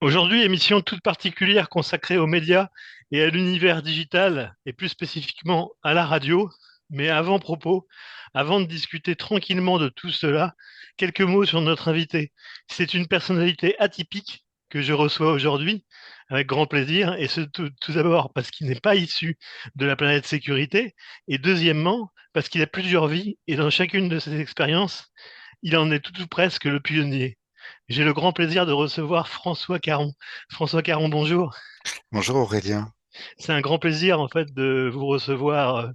Aujourd'hui, émission toute particulière consacrée aux médias et à l'univers digital, et plus spécifiquement à la radio. Mais avant-propos, avant de discuter tranquillement de tout cela, quelques mots sur notre invité. C'est une personnalité atypique que je reçois aujourd'hui avec grand plaisir, et ce tout d'abord parce qu'il n'est pas issu de la planète sécurité, et deuxièmement parce qu'il a plusieurs vies, et dans chacune de ses expériences, il en est tout ou presque le pionnier. J'ai le grand plaisir de recevoir François Caron. François Caron, bonjour. Bonjour Aurélien. C'est un grand plaisir en fait de vous recevoir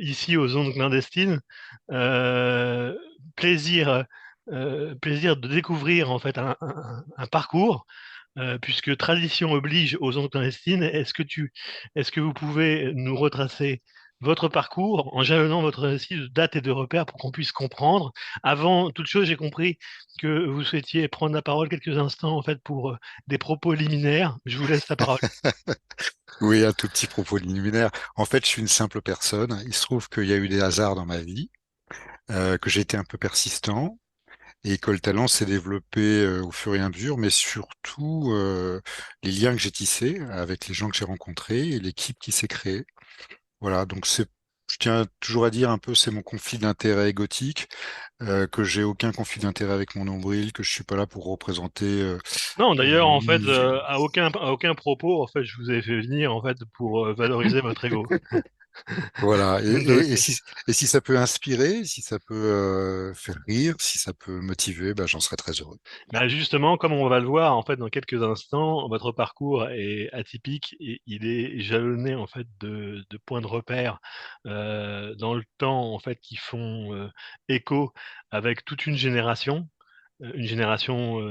ici aux ondes clandestines. Euh, plaisir, plaisir de découvrir en fait un parcours, puisque tradition oblige aux ondes clandestines. Est-ce que vous pouvez nous retracer votre parcours en jalonnant votre récit de dates et de repères pour qu'on puisse comprendre? Avant toute chose, j'ai compris que vous souhaitiez prendre la parole quelques instants en fait pour des propos liminaires. Je vous laisse la parole. Oui, un tout petit propos liminaire. En fait, je suis une simple personne. Il se trouve qu'il y a eu des hasards dans ma vie, que j'ai été un peu persistant et que le talent s'est développé au fur et à mesure, mais surtout les liens que j'ai tissés avec les gens que j'ai rencontrés et l'équipe qui s'est créée. Voilà, donc je tiens toujours à dire un peu, c'est mon conflit d'intérêt égotique, que j'ai aucun conflit d'intérêt avec mon nombril, que je suis pas là pour représenter Non, d'ailleurs, en fait, ni à aucun propos, en fait, je vous ai fait venir en fait pour valoriser votre ego. Voilà, Ok. et si ça peut inspirer, si ça peut faire rire, si ça peut motiver, ben, j'en serais très heureux. Bah justement, comme on va le voir en fait dans quelques instants, votre parcours est atypique et il est jalonné en fait de points de repère dans le temps en fait qui font écho avec toute une génération,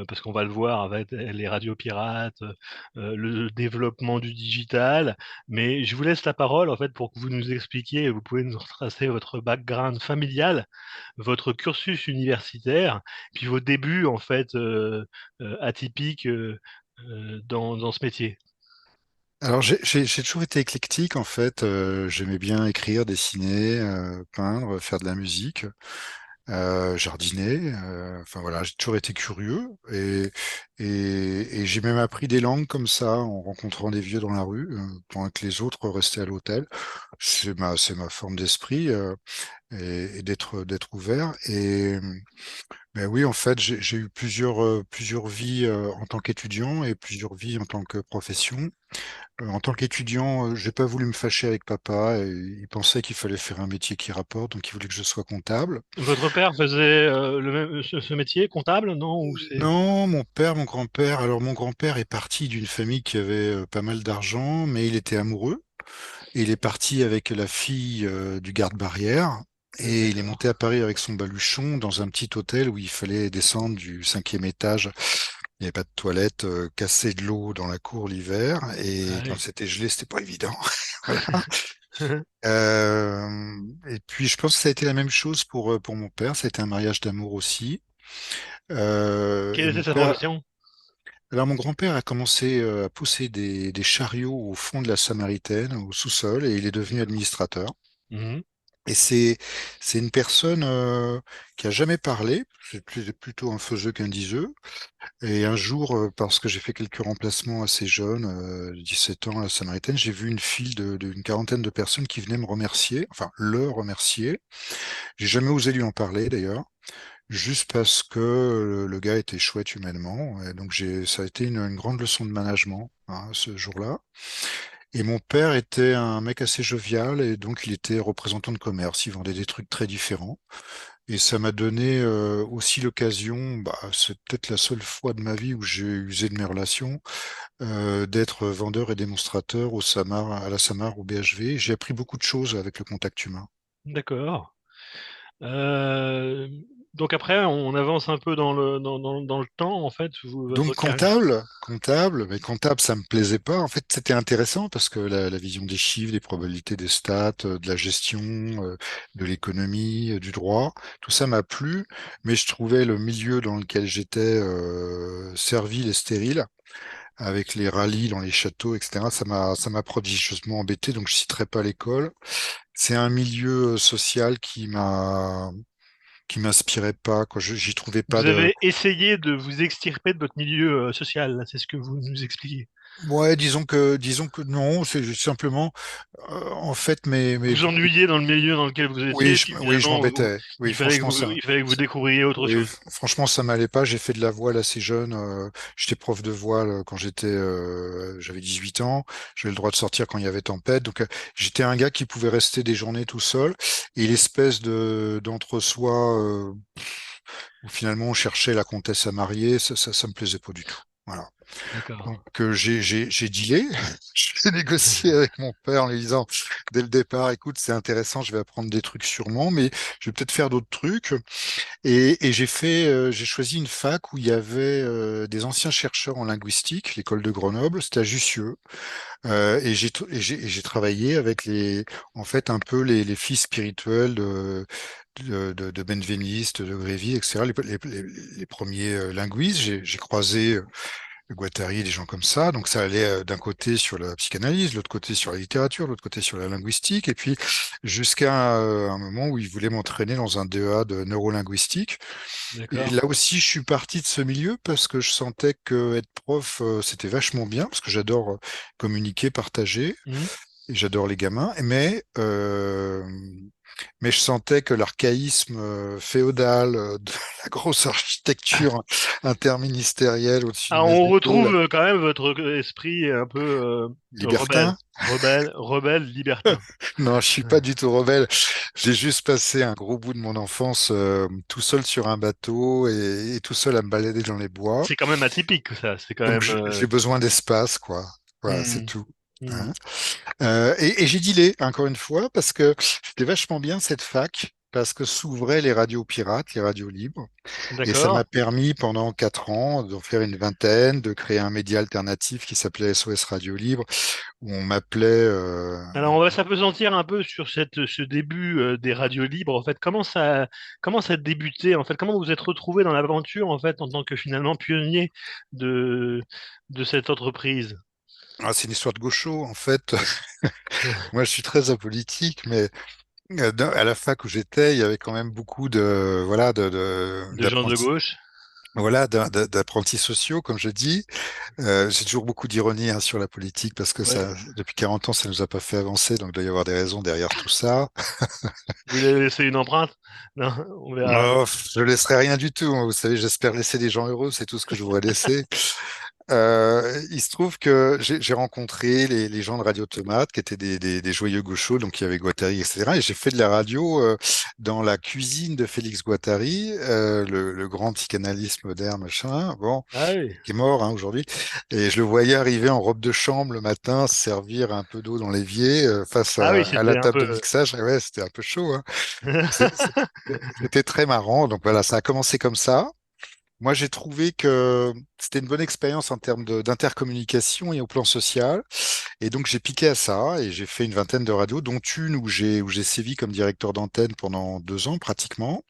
parce qu'on va le voir avec les radios pirates, le développement du digital. Mais je vous laisse la parole en fait pour que vous nous expliquiez, vous pouvez nous retracer votre background familial, votre cursus universitaire, puis vos débuts en fait atypiques dans ce métier. Alors j'ai toujours été éclectique en fait. J'aimais bien écrire, dessiner, peindre, faire de la musique, jardiner. Enfin voilà, j'ai toujours été curieux et j'ai même appris des langues comme ça en rencontrant des vieux dans la rue pendant que les autres restaient à l'hôtel. C'est ma forme d'esprit et d'être ouvert. Et ben oui, en fait, j'ai eu plusieurs vies en tant qu'étudiant et plusieurs vies en tant que profession. En tant qu'étudiant, j'ai pas voulu me fâcher avec papa. Et il pensait qu'il fallait faire un métier qui rapporte, donc il voulait que je sois comptable. Votre père faisait le même, ce métier, comptable, non? Ou c'est... Non, mon père, mon grand-père. Alors mon grand-père est parti d'une famille qui avait pas mal d'argent, mais il était amoureux. Et il est parti avec la fille du garde-barrière. Et il est D'accord. monté à Paris avec son baluchon dans un petit hôtel où il fallait descendre du cinquième étage. Il n'y avait pas de toilette, casser de l'eau dans la cour l'hiver. Et Ah quand oui. c'était gelé, c'était pas évident. Voilà. Et puis je pense que ça a été la même chose pour mon père. Ça a été un mariage d'amour aussi. Quelle Et était mon sa père, profession? alors mon grand-père a commencé à pousser des chariots au fond de la Samaritaine, au sous-sol, et il est devenu administrateur. Mhm. Et c'est une personne qui a jamais parlé, plutôt un faiseux qu'un diseux. Et un jour, parce que j'ai fait quelques remplacements assez jeunes, 17 ans à la Samaritaine, j'ai vu une file d'une quarantaine de personnes qui venaient me remercier, enfin le remercier. J'ai jamais osé lui en parler d'ailleurs, juste parce que le gars était chouette humainement. Et donc ça a été une grande leçon de management hein, ce jour-là. Et mon père était un mec assez jovial et donc il était représentant de commerce. Il vendait des trucs très différents. Et ça m'a donné aussi l'occasion, bah, c'est peut-être la seule fois de ma vie où j'ai usé de mes relations, d'être vendeur et démonstrateur au Samar, à la Samar, au BHV. J'ai appris beaucoup de choses avec le contact humain. D'accord. Euh, donc après, on avance un peu dans le temps, en fait, votre Donc carrière. mais comptable, ça me plaisait pas. En fait, c'était intéressant parce que la vision des chiffres, des probabilités, des stats, de la gestion, de l'économie, du droit, tout ça m'a plu, mais je trouvais le milieu dans lequel j'étais servile et stérile, avec les rallyes dans les châteaux, etc. Ça m'a prodigieusement embêté, donc je citerai pas l'école. C'est un milieu social qui m'a qui m'inspirait pas, quoi. J'y trouvais pas Vous de. avez essayé de vous extirper de votre milieu social, là, c'est ce que vous nous expliquez. Ouais, disons que non, c'est juste simplement, en fait, Vous ennuyez dans le milieu dans lequel vous oui, étiez, puis oui, je finalement, m'embêtais. Oui, franchement, il fallait que vous découvriez autre oui, chose. franchement, ça m'allait pas. J'ai fait de la voile assez jeune. J'étais prof de voile quand j'avais 18 ans. J'avais le droit de sortir quand il y avait tempête. Donc, j'étais un gars qui pouvait rester des journées tout seul. Et l'espèce d'entre-soi, où finalement on cherchait la comtesse à marier, ça me plaisait pas du tout. Voilà. D'accord. Donc j'ai dealé, j'ai négocié avec mon père en lui disant dès le départ, écoute, c'est intéressant, je vais apprendre des trucs sûrement, mais je vais peut-être faire d'autres trucs. Et j'ai choisi une fac où il y avait des anciens chercheurs en linguistique, l'école de Grenoble, c'était à Jussieu. Et j'ai travaillé avec en fait, un peu les fils spirituels de Benveniste, de Grévy, etc. Les premiers linguistes. J'ai croisé Guattari, des gens comme ça. Donc ça allait d'un côté sur la psychanalyse, l'autre côté sur la littérature, l'autre côté sur la linguistique, et puis jusqu'à un moment où ils voulaient m'entraîner dans un DEA de neurolinguistique. Et D'accord. là aussi, je suis parti de ce milieu parce que je sentais que être prof, c'était vachement bien, parce que j'adore communiquer, partager, Hmm. et j'adore les gamins, mais je sentais que l'archaïsme féodal de la grosse architecture interministérielle au-dessus de Ah, mes on retrouve épaules, quand même votre esprit un peu rebelle, libertin. rebelle, libertin. Non, je suis pas du tout rebelle. J'ai juste passé un gros bout de mon enfance tout seul sur un bateau et tout seul à me balader dans les bois. C'est quand même atypique, ça. C'est quand Donc même. j'ai besoin d'espace, quoi. Voilà, c'est Hmm, tout. hmm. Hein. Et j'ai dealé, encore une fois, parce que c'était vachement bien cette fac, parce que s'ouvraient les radios pirates, les radios libres. Et ça m'a D'accord. permis pendant 4 ans d'en faire une vingtaine, de créer un média alternatif qui s'appelait SOS Radio Libre, où on m'appelait. Alors, on va s'appesantir un peu sur ce début des radios libres. En fait, comment ça a débuté? En fait, comment vous vous êtes retrouvé dans l'aventure, en fait, en tant que finalement pionnier de, de cette entreprise? C'est une histoire de gaucho, en fait. Moi, je suis très apolitique, mais à la fac où j'étais, il y avait quand même beaucoup de, voilà, De gens de gauche? voilà, d'apprentis sociaux, comme je dis. J'ai toujours beaucoup d'ironie hein, sur la politique parce que Ouais. depuis 40 ans, ça nous a pas fait avancer, donc il doit y avoir des raisons derrière tout ça. Vous voulez laisser une empreinte? Non, on verra. Oh, je laisserai rien du tout. Hein. Vous savez, j'espère laisser des gens heureux, c'est tout ce que je voudrais laisser. Il se trouve que j'ai rencontré les gens de Radio Tomate, qui étaient des joyeux gauchos, donc il y avait Guattari, etc. Et j'ai fait de la radio dans la cuisine de Félix Guattari, le grand psychanalyste moderne, machin, bon, Ah oui. qui est mort hein, aujourd'hui. Et je le voyais arriver en robe de chambre le matin, se servir un peu d'eau dans l'évier face Ah oui, à la c'était un table de peu. mixage. Et ouais, c'était un peu chaud. Hein. C'était très marrant. Donc voilà, ça a commencé comme ça. Moi, j'ai trouvé que c'était une bonne expérience en termes d'intercommunication et au plan social. Et donc, j'ai piqué à ça et j'ai fait une vingtaine de radios, dont une où j'ai sévi comme directeur d'antenne pendant 2 ans pratiquement,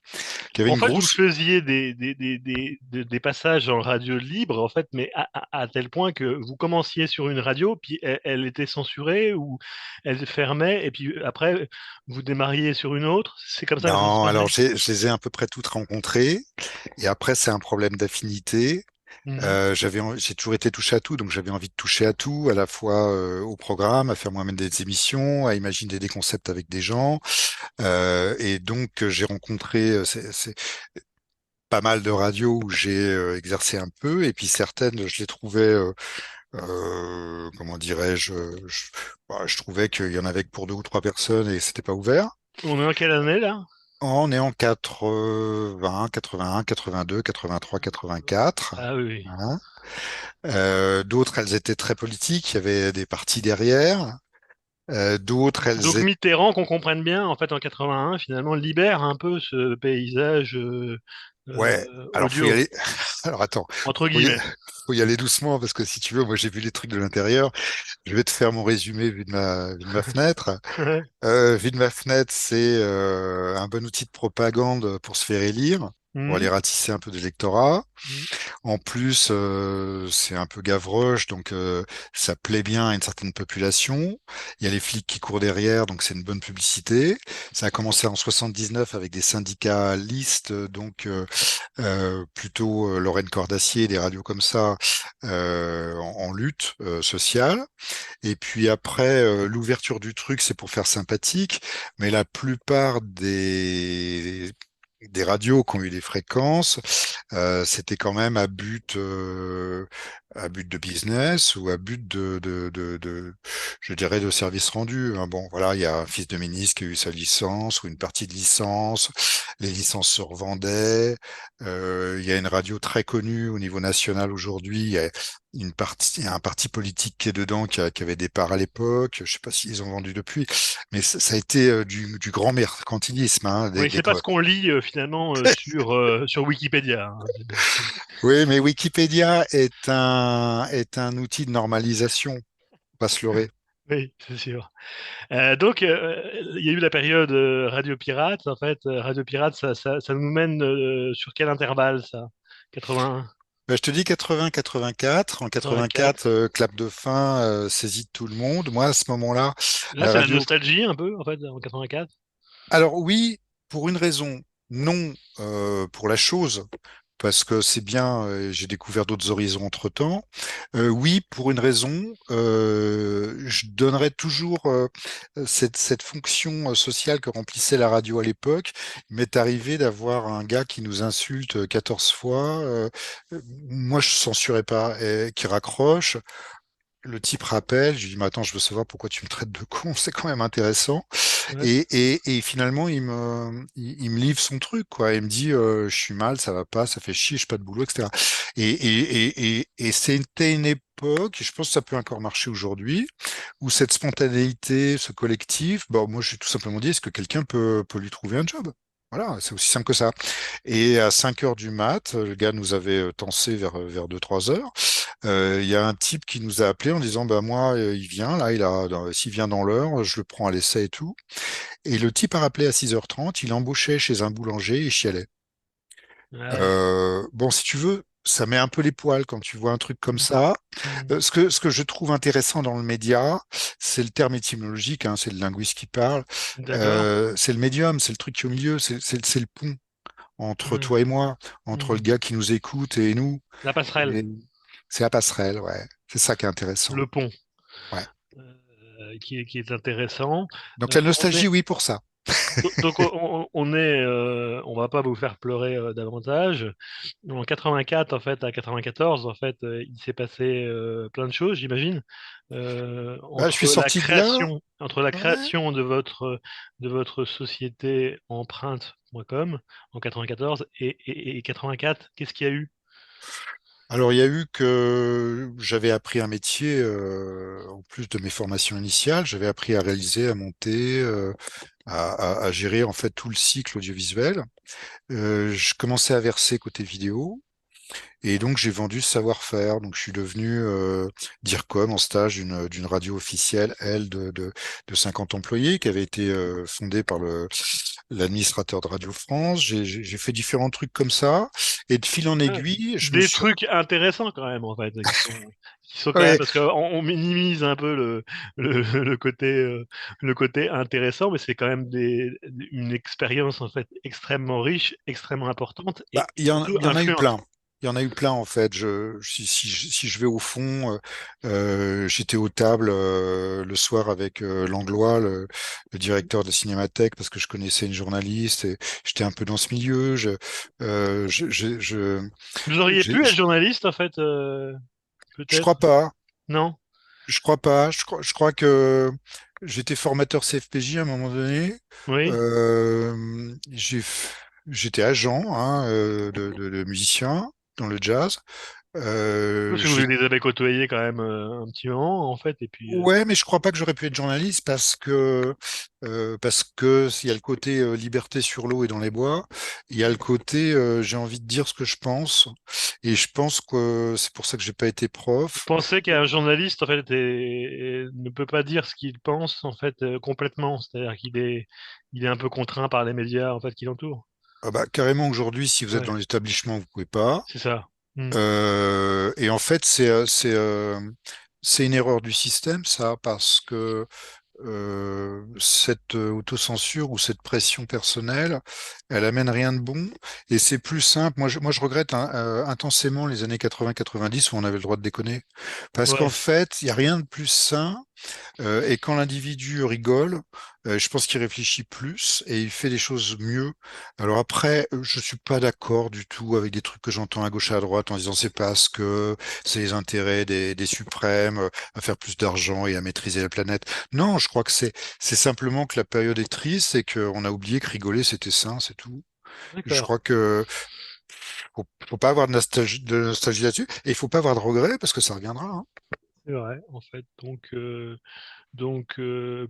qui avait En une fait, vous grosse. faisiez des passages en radio libre, en fait, mais à tel point que vous commenciez sur une radio, puis elle était censurée ou elle fermait, et puis après, vous démarriez sur une autre. C'est comme ça que ça se Non, alors passait? je les ai à peu près toutes rencontrées. Et après, c'est un problème d'affinité. Mhm. J'ai toujours été touché à tout, donc j'avais envie de toucher à tout, à la fois au programme, à faire moi-même des émissions, à imaginer des concepts avec des gens. Et donc, j'ai rencontré pas mal de radios où j'ai exercé un peu, et puis certaines, je les trouvais, comment dirais-je, je trouvais qu'il y en avait que pour 2 ou 3 personnes et c'était pas ouvert. On est en quelle année, là? On est en 80, 81, 82, 83, 84. Ah oui, oui. Voilà. D'autres, elles étaient très politiques, il y avait des partis derrière. D'autres, elles Donc étaient... Mitterrand, qu'on comprenne bien, en fait, en 81, finalement, libère un peu ce paysage Ouais, alors faut y audio, aller. Alors attends, entre faut y... guillemets. faut y aller doucement parce que si tu veux, moi j'ai vu les trucs de l'intérieur. Je vais te faire mon résumé vu de ma fenêtre. Vu de ma fenêtre, c'est un bon outil de propagande pour se faire élire. pour aller Mhm. ratisser un peu d'électorat. Mhm. En plus, c'est un peu Gavroche, donc ça plaît bien à une certaine population. Il y a les flics qui courent derrière, donc c'est une bonne publicité. Ça a commencé en 79 avec des syndicalistes, donc plutôt Lorraine Cordacier, des radios comme ça, en lutte sociale. Et puis après, l'ouverture du truc, c'est pour faire sympathique, mais la plupart des radios qui ont eu des fréquences, c'était quand même à but de business ou à but je dirais, de service rendu, hein. Bon, voilà, il y a un fils de ministre qui a eu sa licence ou une partie de licence. Les licences se revendaient. Il y a une radio très connue au niveau national aujourd'hui. Il y a un parti politique qui est dedans, qui avait des parts à l'époque. Je sais pas s'ils ont vendu depuis, mais ça a été du grand mercantilisme, hein, Oui, c'est pas ce qu'on lit finalement sur Wikipédia, hein. Oui, mais Wikipédia est un outil de normalisation, faut pas se leurrer. Oui, c'est sûr. Donc, il y a eu la période Radio Pirate. En fait, Radio Pirate, ça nous mène sur quel intervalle, ça? 80, Je te dis 80-84. En 84. 84, clap de fin, saisie de tout le monde. Moi, à ce moment-là, Là, la c'est la radio. nostalgie un peu, en fait, en 84. Alors oui, pour une raison, non pour la chose, parce que c'est bien, j'ai découvert d'autres horizons entre-temps. Oui, pour une raison, je donnerais toujours cette fonction sociale que remplissait la radio à l'époque. Il m'est arrivé d'avoir un gars qui nous insulte 14 fois. Moi, je censurais pas, et qui raccroche. Le type rappelle, je lui dis, mais attends, je veux savoir pourquoi tu me traites de con, c'est quand même intéressant. Ouais, Et finalement, il me livre son truc, quoi. Il me dit, je suis mal, ça va pas, ça fait chier, j'ai pas de boulot, etc. Et c'était une époque, et je pense que ça peut encore marcher aujourd'hui, où cette spontanéité, ce collectif, bon, moi, je suis tout simplement dit, est-ce que quelqu'un peut lui trouver un job? Voilà, c'est aussi simple que ça. Et à 5 heures du mat, le gars nous avait tensé vers 2-3 heures. Il y a un type qui nous a appelé en disant, bah moi, il vient, là, s'il vient dans l'heure, je le prends à l'essai et tout. Et le type a rappelé à 6h30, il embauchait chez un boulanger et chialait. ouais. Bon, si tu veux, ça met un peu les poils quand tu vois un truc comme Mm, ça. mm. Ce que je trouve intéressant dans le média, c'est le terme étymologique, hein, c'est le linguiste qui parle. D'accord. C'est le médium, c'est le truc qui est au milieu, c'est le pont entre Mm, toi et moi, entre le mm. gars qui nous écoute et nous. La passerelle, Et c'est la passerelle, ouais. C'est ça qui est intéressant. le pont, Ouais. qui est intéressant. Donc la On nostalgie, est, oui, pour ça. donc on va pas vous faire pleurer davantage. En 84, en fait, à 94, en fait, il s'est passé plein de choses, j'imagine, Bah, je suis sorti de là. entre la Ouais. création de votre société empreinte.com en 94 et 84. Qu'est-ce qu'il y a eu? Alors, il y a eu que j'avais appris un métier, en plus de mes formations initiales, j'avais appris à réaliser, à monter, à gérer en fait tout le cycle audiovisuel. Je commençais à verser côté vidéo. Et donc, j'ai vendu ce savoir-faire. Donc, je suis devenu DIRCOM en stage d'une radio officielle, elle, de 50 employés, qui avait été fondée par l'administrateur de Radio France. J'ai fait différents trucs comme ça. Et de fil en Ouais. aiguille, je me Des suis... trucs intéressants quand même, en fait, qui sont quand même, Ouais, parce qu'on minimise un peu le, le côté intéressant, mais c'est quand même une expérience, en fait, extrêmement riche, extrêmement importante bah, et surtout il y en a eu influente. plein. Il y en a eu plein, en fait. Si je vais au fond, j'étais aux tables le soir avec Langlois, le directeur de Cinémathèque, parce que je connaissais une journaliste et j'étais un peu dans ce milieu. Euh, je, je, je, Vous auriez j'ai- pu être journaliste, en fait, je peut-être? crois pas. Non? Je crois pas. Je crois que j'étais formateur CFPJ à un moment donné. Oui? J'étais agent, hein, de musicien dans le jazz. Parce que vous J'ai les avez côtoyés quand même un petit moment, en fait, et puis... Ouais, mais je crois pas que j'aurais pu être journaliste parce que s'il y a le côté liberté sur l'eau et dans les bois, il y a le côté j'ai envie de dire ce que je pense et je pense que c'est pour ça que j'ai pas été Vous prof. pensez qu'un journaliste, en fait, ne peut pas dire ce qu'il pense, en fait, complètement. C'est-à-dire il est un peu contraint par les médias, en fait, qui l'entourent. Ah bah, carrément aujourd'hui, si vous êtes Ouais, dans l'établissement, vous pouvez pas. c'est ça. Hmm. Et en fait, c'est une erreur du système, ça, parce que cette autocensure ou cette pression personnelle, elle amène rien de bon. Et c'est plus simple. Moi, je regrette intensément les années 80-90 où on avait le droit de déconner. Parce qu'en Ouais, fait, il n'y a rien de plus sain et quand l'individu rigole, je pense qu'il réfléchit plus et il fait des choses mieux. Alors après, je suis pas d'accord du tout avec des trucs que j'entends à gauche et à droite en disant c'est parce que c'est les intérêts des suprêmes à faire plus d'argent et à maîtriser la planète. Non, je crois que c'est simplement que la période est triste et qu'on a oublié que rigoler c'était sain, c'est tout. Je d'accord. crois que faut pas avoir de nostalgie là-dessus et il faut pas avoir de regrets parce que ça reviendra, hein. C'est vrai, en fait.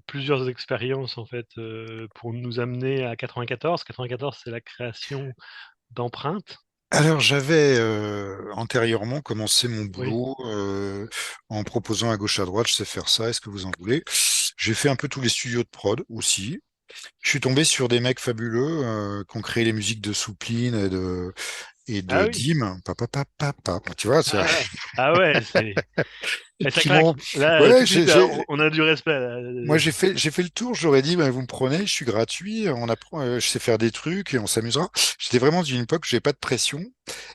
Plusieurs expériences, en fait, pour nous amener à 94. 94, c'est la création d'Empreinte. Alors, j'avais antérieurement commencé mon Oui. boulot en proposant à gauche à droite, je sais faire ça, est-ce que vous en voulez? J'ai fait un peu tous les studios de prod aussi. Je suis tombé sur des mecs fabuleux qui ont créé les musiques de Soupline et de Ah oui. Dim. Tu vois, ça. Ah, ah ouais, c'est Qui claque. m'ont. Là, tout Ouais, de suite, on a du respect, là. moi j'ai fait le tour. J'aurais dit, bah, vous me prenez, je suis gratuit, on apprend, je sais faire des trucs et on s'amusera. J'étais vraiment d'une époque où j'ai pas de pression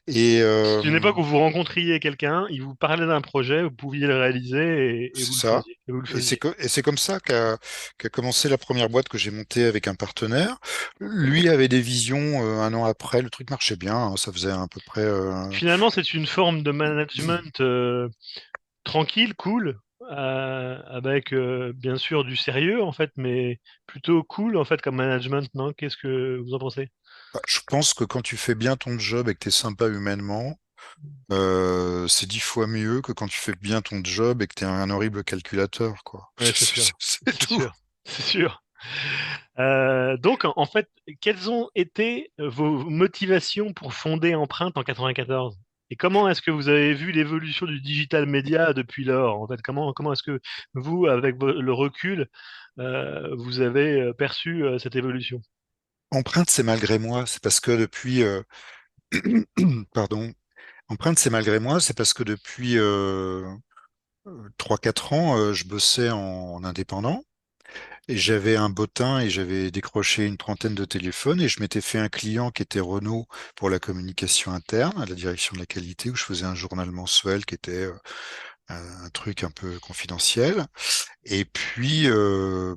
et C'est une époque où vous rencontriez quelqu'un, il vous parlait d'un projet, vous pouviez le réaliser et c'est vous le ça. faisiez. Et vous le Et c'est faisiez. co- et c'est comme ça qu'a commencé la première boîte que j'ai montée avec un partenaire. Lui avait des visions un an après, le truc marchait bien, hein, ça faisait à peu près. Finalement, c'est une forme de management tranquille, cool, avec bien sûr du sérieux, en fait, mais plutôt cool, en fait, comme management, non? Qu'est-ce que vous en pensez? Bah, je pense que quand tu fais bien ton job et que tu es sympa humainement, c'est 10 fois mieux que quand tu fais bien ton job et que tu es un horrible calculateur, quoi. Ouais, c'est sûr. C'est C'est tout. sûr. C'est sûr. Donc, en fait, quelles ont été vos motivations pour fonder Empreinte en 94? Et comment est-ce que vous avez vu l'évolution du digital média depuis lors? En fait, comment est-ce que vous, avec le recul, vous avez perçu cette évolution? Empreinte, c'est malgré moi. C'est parce que depuis, pardon, Empreinte, c'est malgré moi. C'est parce que depuis 3-4 ans, je bossais en indépendant et j'avais un bottin et j'avais décroché une trentaine de téléphones et je m'étais fait un client qui était Renault pour la communication interne, à la direction de la qualité, où je faisais un journal mensuel qui était un truc un peu confidentiel. Et puis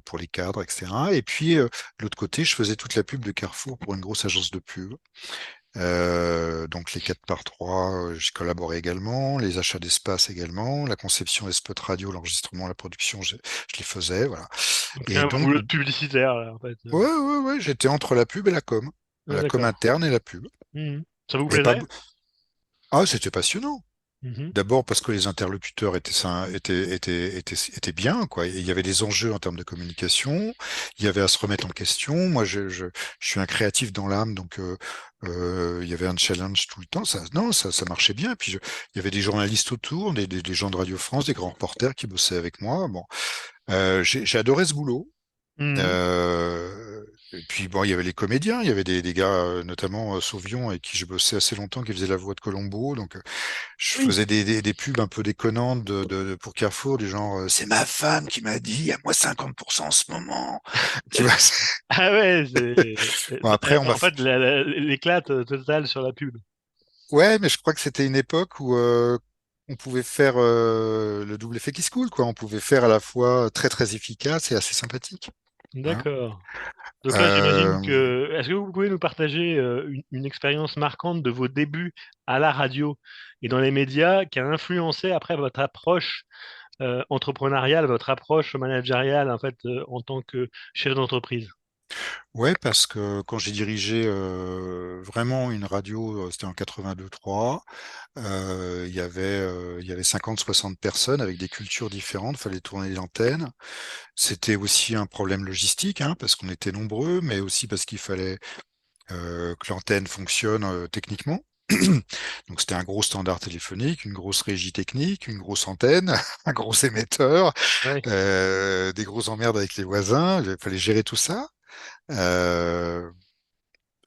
pour les cadres, etc. Et puis de l'autre côté, je faisais toute la pub de Carrefour pour une grosse agence de pub. Donc les 4 par 3 j'ai collaboré également, les achats d'espace également, la conception des spots radio, l'enregistrement, la production, je les faisais, voilà. Donc, c'est Et un donc, boulot de publicitaire, là, en fait. ouais, ouais, ouais, j'étais entre la pub et Ah, la com d'accord. interne et la pub. Mhm. Ça vous Et pas, plaisait? ah, c'était passionnant. Mhm. D'abord parce que les interlocuteurs étaient bien, quoi. Il y avait des enjeux en termes de communication, il y avait à se remettre en question. Moi, je suis un créatif dans l'âme, donc il y avait un challenge tout le temps. Non, ça marchait bien. Puis il y avait des journalistes autour, des gens de Radio France, des grands reporters qui bossaient avec moi. Bon, j'ai adoré ce boulot. Mhm. Et puis bon, il y avait les comédiens, il y avait des gars, notamment Sauvion, avec qui j'ai bossé assez longtemps, qui faisait la voix de Colombo. Donc je Oui. faisais des pubs un peu déconnantes pour Carrefour, du genre c'est ma femme qui m'a dit à moi 50% en ce moment. Tu vois. Ah ouais, Bon, après on m'a en fait l'éclat total sur la pub. ouais, mais je crois que c'était une époque où on pouvait faire le double effet qui se coule, quoi. On pouvait faire à la fois très très efficace et assez sympathique. Hein. D'accord. Donc là, j'imagine Euh, que... Est-ce que vous pouvez nous partager une expérience marquante de vos débuts à la radio et dans les médias qui a influencé après votre approche entrepreneuriale, votre approche managériale en fait en tant que chef d'entreprise? Ouais, parce que quand j'ai dirigé vraiment une radio, c'était en 82-3, il y avait 50-60 personnes avec des cultures différentes, fallait tourner les antennes. C'était aussi un problème logistique, hein, parce qu'on était nombreux, mais aussi parce qu'il fallait que l'antenne fonctionne techniquement. Donc c'était un gros standard téléphonique, une grosse régie technique, une grosse antenne, un gros émetteur, Oui. des grosses emmerdes avec les voisins, il fallait gérer tout ça. Euh,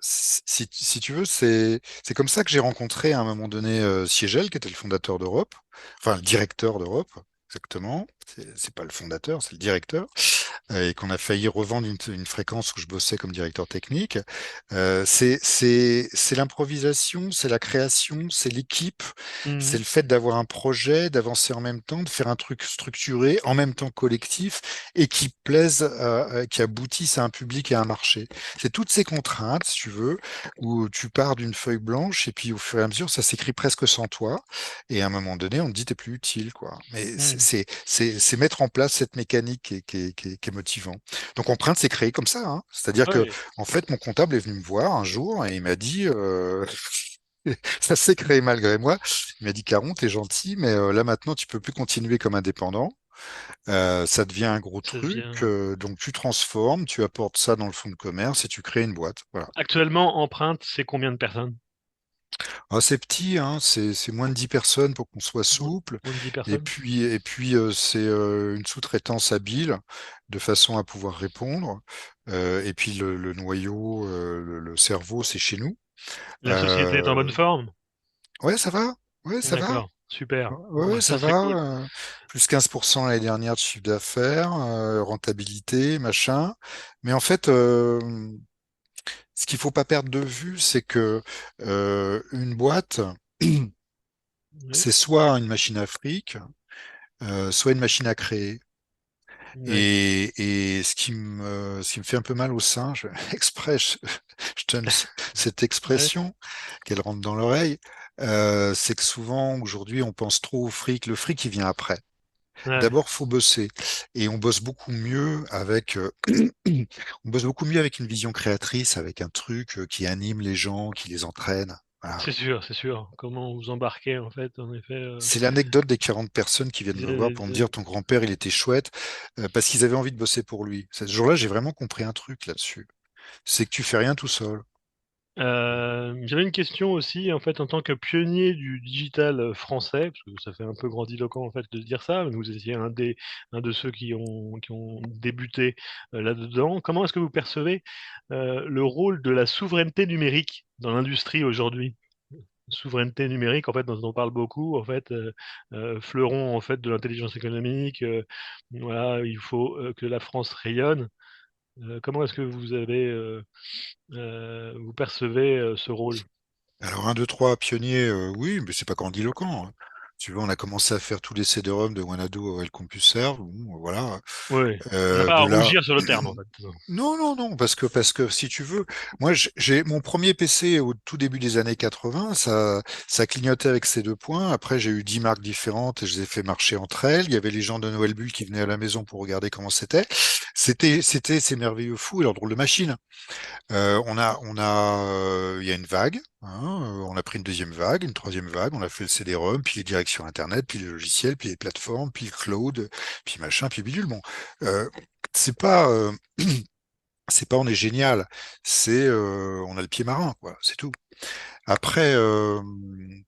si tu veux, c'est comme ça que j'ai rencontré à un moment donné Siegel, qui était le fondateur d'Europe, enfin le directeur d'Europe, exactement. C'est pas le fondateur, c'est le directeur, et qu'on a failli revendre une fréquence où je bossais comme directeur technique. C'est l'improvisation, c'est la création, c'est l'équipe, c'est Mhm. le fait d'avoir un projet, d'avancer en même temps, de faire un truc structuré, en même temps collectif, et qui plaise, qui aboutisse à un public et à un marché. C'est toutes ces contraintes, si tu veux, où tu pars d'une feuille blanche, et puis au fur et à mesure, ça s'écrit presque sans toi, et à un moment donné, on te dit t'es plus utile, quoi. Mais Mhm. c'est mettre en place cette mécanique qui est motivant. Donc Empreinte s'est créé comme ça, hein. C'est-à-dire que Ouais, en fait, mon comptable est venu me voir un jour et il m'a dit, ça s'est créé malgré moi. Il m'a dit, Caron, t'es gentil, mais là maintenant, tu peux plus continuer comme indépendant. Ça devient un gros ça truc. devient. Donc tu transformes, tu apportes ça dans le fonds de commerce et tu crées une boîte. Voilà. Actuellement, Empreinte, c'est combien de personnes? Ah, c'est petit, hein, c'est moins de 10 personnes pour qu'on soit souple. Moins de 10 Et personnes? puis, et puis c'est une sous-traitance habile de façon à pouvoir répondre. Et puis le noyau, le cerveau, c'est chez nous. La société est en bonne Euh, forme? ouais, ça va. Ouais, ça va. D'accord, super. Ouais, Bon, bah, ouais, ça ça c'est cool. va. Plus 15% l'année dernière de chiffre d'affaires, rentabilité, machin. Mais en fait, ce qu'il faut pas perdre de vue, c'est que une boîte, Oui, c'est soit une machine à fric, soit une machine à créer. oui, Et ce qui me fait un peu mal au sein, exprès, je donne cette ouais, expression, qu'elle rentre dans l'oreille, c'est que souvent, aujourd'hui, on pense trop au fric. Le fric, il vient après. ouais. D'abord, faut bosser. Et on bosse beaucoup mieux avec, on bosse beaucoup mieux avec une vision créatrice, avec un truc qui anime les gens, qui les entraîne. Voilà. C'est sûr, c'est sûr. Comment vous embarquez, en fait, en effet. C'est l'anecdote des 40 personnes qui viennent me voir pour me dire ton grand-père, il était chouette, parce qu'ils avaient envie de bosser pour lui. Ce jour-là, j'ai vraiment compris un truc là-dessus. C'est que tu fais rien tout seul. J'avais une question aussi, en fait, en tant que pionnier du digital français, parce que ça fait un peu grandiloquent en fait de dire ça, mais vous étiez un de ceux qui ont débuté là-dedans. Comment est-ce que vous percevez le rôle de la souveraineté numérique dans l'industrie aujourd'hui? Souveraineté numérique, en fait, dont on parle beaucoup, en fait, fleuron en fait de l'intelligence économique. Voilà, il faut que la France rayonne. Comment est-ce que vous percevez ce rôle? Alors, un, 2, 3 pionniers, oui, mais c'est pas grandiloquent, hein. Tu vois, on a commencé à faire tous les CD-ROM de Wanadu à El CompuServe. Bon, voilà. Oui, on n'a pas à De là, rougir sur le terme, en fait. non, non, non, parce que si tu veux, moi j'ai mon premier PC au tout début des années 80, ça clignotait avec ces deux points. Après, j'ai eu 10 marques différentes et je les ai fait marcher entre elles. Il y avait les gens de Noël Bull qui venaient à la maison pour regarder comment c'était. C'était ces merveilleux fous et leurs drôles de machines. Il y a une vague, hein, on a pris une deuxième vague, une troisième vague, on a fait le CD-ROM, puis les directions Internet, puis les logiciels, puis les plateformes, puis le cloud, puis machin, puis bidule. Bon, c'est pas c'est pas on est génial, c'est on a le pied marin, quoi, c'est tout. Après,